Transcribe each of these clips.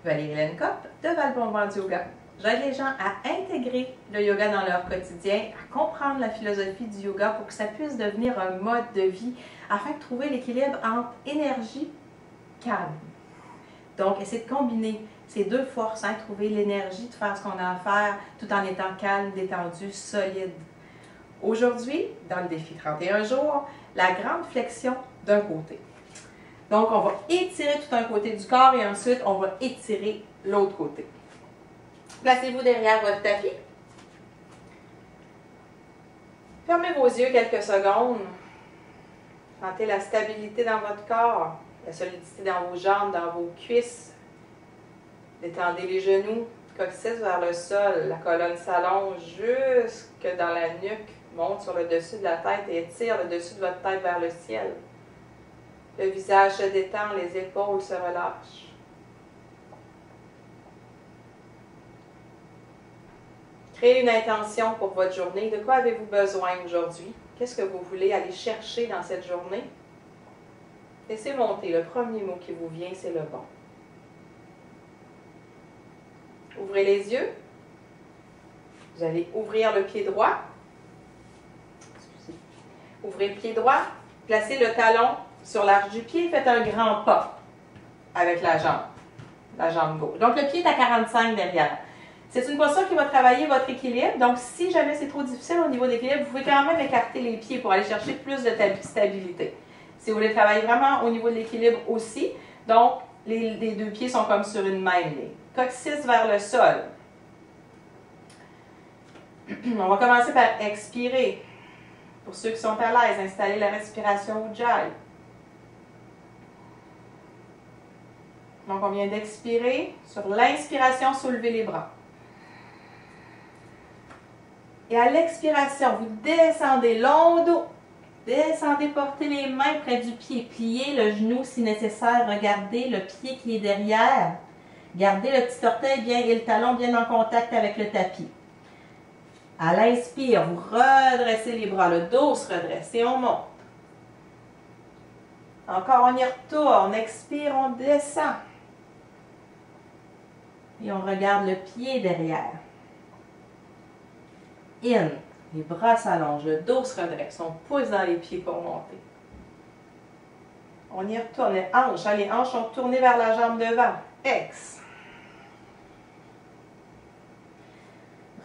Valérie Lencop de Val-Bon-Vent Yoga. J'aide les gens à intégrer le yoga dans leur quotidien, à comprendre la philosophie du yoga pour que ça puisse devenir un mode de vie afin de trouver l'équilibre entre énergie et calme. Donc, essayer de combiner ces deux forces, trouver l'énergie de faire ce qu'on a à faire tout en étant calme, détendu, solide. Aujourd'hui, dans le défi 31 jours, la grande flexion d'un côté. Donc, on va étirer tout un côté du corps et ensuite, on va étirer l'autre côté. Placez-vous derrière votre tapis. Fermez vos yeux quelques secondes. Sentez la stabilité dans votre corps, la solidité dans vos jambes, dans vos cuisses. Détendez les genoux, coccyx vers le sol. La colonne s'allonge jusque dans la nuque, monte sur le dessus de la tête et étire le dessus de votre tête vers le ciel. Le visage se détend, les épaules se relâchent. Créez une intention pour votre journée. De quoi avez-vous besoin aujourd'hui? Qu'est-ce que vous voulez aller chercher dans cette journée? Laissez monter. Le premier mot qui vous vient, c'est le bon. Ouvrez les yeux. Vous allez ouvrir le pied droit. Excusez. Ouvrez le pied droit. Placez le talon sur l'arche du pied. Faites un grand pas avec la jambe gauche. Donc, le pied est à 45 derrière. C'est une posture qui va travailler votre équilibre. Donc, si jamais c'est trop difficile au niveau de l'équilibre, vous pouvez quand même écarter les pieds pour aller chercher plus de stabilité. Si vous voulez travailler vraiment au niveau de l'équilibre aussi, donc, les deux pieds sont comme sur une même ligne. Coccyx vers le sol. On va commencer par expirer. Pour ceux qui sont à l'aise, installez la respiration Ujjayi. Donc, on vient d'expirer. Sur l'inspiration, soulevez les bras. Et à l'expiration, vous descendez long dos. Descendez, portez les mains près du pied. Pliez le genou si nécessaire. Regardez le pied qui est derrière. Gardez le petit orteil bien et le talon bien en contact avec le tapis. À l'inspire, vous redressez les bras. Le dos se redresse et on monte. Encore, on y retourne. On expire, on descend. Et on regarde le pied derrière. In. Les bras s'allongent, le dos se redresse. On pousse dans les pieds pour monter. On y retourne. Les hanches. Les hanches sont tournées vers la jambe devant. Ex.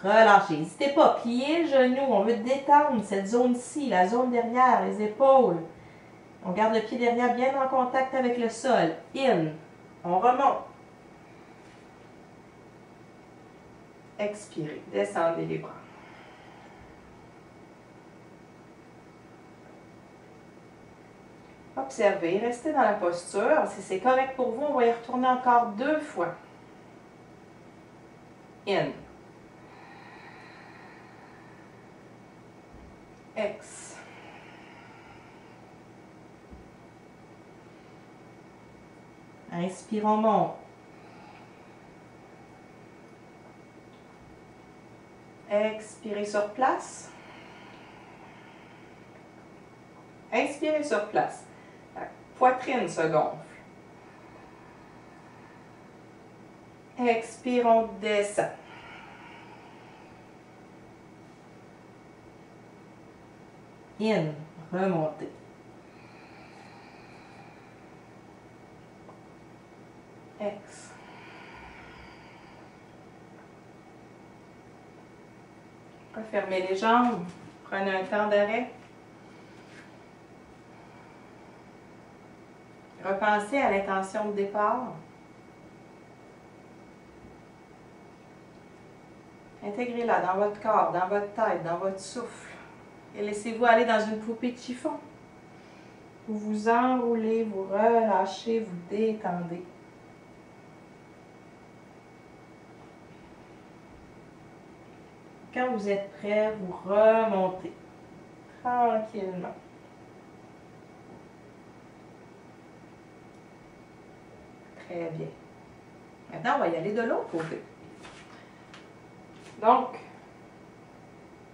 Relâchez. N'hésitez pas. Pliez le genou. On veut détendre cette zone-ci, la zone derrière, les épaules. On garde le pied derrière bien en contact avec le sol. In. On remonte. Expirez. Descendez les bras. Observez, restez dans la posture. Si c'est correct pour vous, on va y retourner encore 2 fois. In. Ex. Inspire, on monte. Expirez sur place. Inspirez sur place. La poitrine se gonfle. Expire, on descend. In, remontez. Ex. Refermez les jambes. Prenez un temps d'arrêt. Repensez à l'intention de départ. Intégrez-la dans votre corps, dans votre tête, dans votre souffle. Et laissez-vous aller dans une poupée de chiffon. Vous vous enroulez, vous relâchez, vous détendez. Quand vous êtes prêt, vous remontez tranquillement. Très bien. Maintenant, on va y aller de l'autre côté. Donc,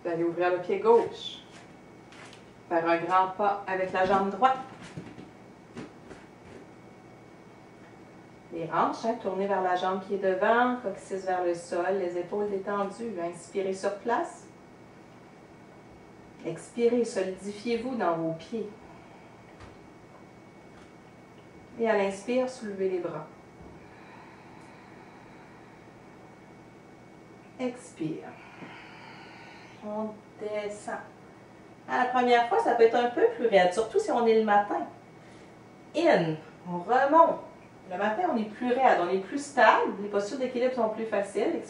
vous allez ouvrir le pied gauche. Faire un grand pas avec la jambe droite. Les hanches, tournez vers la jambe qui est devant, coccyx vers le sol, les épaules détendues. Inspirez sur place. Expirez, solidifiez-vous dans vos pieds. Et à l'inspire, soulevez les bras. Expire. On descend. À la première fois, ça peut être un peu plus raide, surtout si on est le matin. In, on remonte. Le matin, on est plus raide, on est plus stable. Les postures d'équilibre sont plus faciles.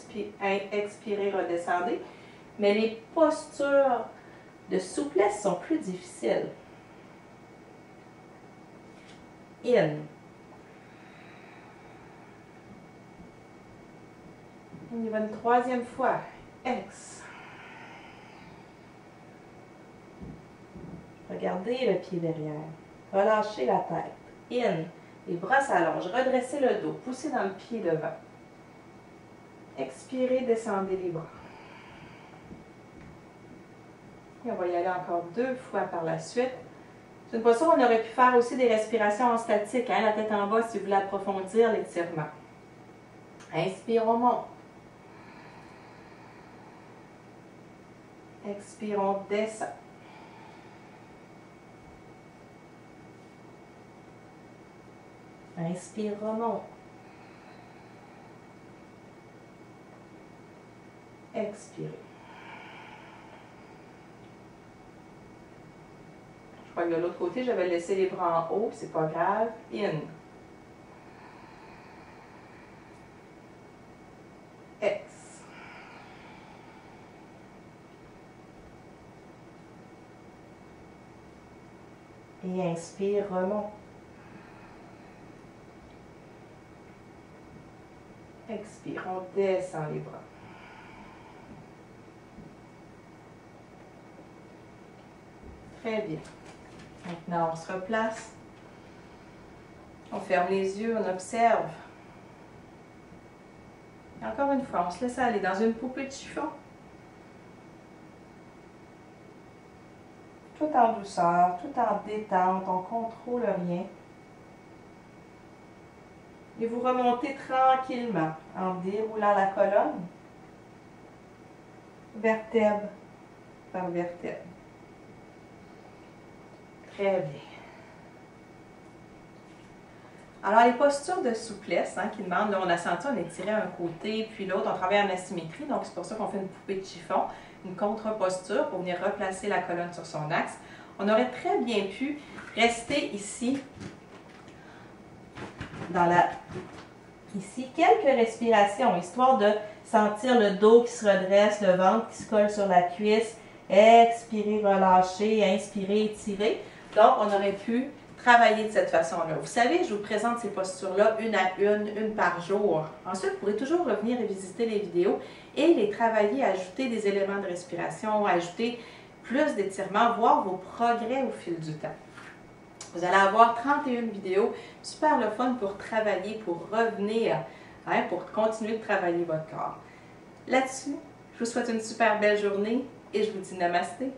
Expirez, redescendez. Mais les postures de souplesse sont plus difficiles. In. On y va une troisième fois. Ex. Regardez le pied derrière. Relâchez la tête. In. Les bras s'allongent. Redressez le dos. Poussez dans le pied devant. Expirez, descendez les bras. Et on va y aller encore 2 fois par la suite. C'est une posture où on aurait pu faire aussi des respirations en statique, la tête en bas si vous voulez approfondir l'étirement. Inspire, on monte. Expire, on descend. Inspire, remonte. Expirez. Je crois que de l'autre côté, j'avais laissé les bras en haut, c'est pas grave. In. Ex. Et inspire, remonte. Expire, on descend les bras. Très bien. Maintenant, on se replace. On ferme les yeux, on observe. Et encore une fois, on se laisse aller dans une poupée de chiffon. Tout en douceur, tout en détente, on ne contrôle rien. Et vous remontez tranquillement en déroulant la colonne, vertèbre par vertèbre. Très bien. Alors, les postures de souplesse qui demandent, là, on a senti, on étirait un côté, puis l'autre, on travaille en asymétrie, donc c'est pour ça qu'on fait une poupée de chiffon, une contre-posture pour venir replacer la colonne sur son axe. On aurait très bien pu rester ici, ici, quelques respirations, histoire de sentir le dos qui se redresse, le ventre qui se colle sur la cuisse. Expirez, relâchez, inspirez, étirez. Donc, on aurait pu travailler de cette façon-là. Vous savez, je vous présente ces postures-là une à une par jour. Ensuite, vous pourrez toujours revenir et visiter les vidéos et les travailler, ajouter des éléments de respiration, ajouter plus d'étirements, voir vos progrès au fil du temps. Vous allez avoir 31 vidéos, super le fun pour travailler, pour revenir, pour continuer de travailler votre corps. Là-dessus, je vous souhaite une super belle journée et je vous dis namasté.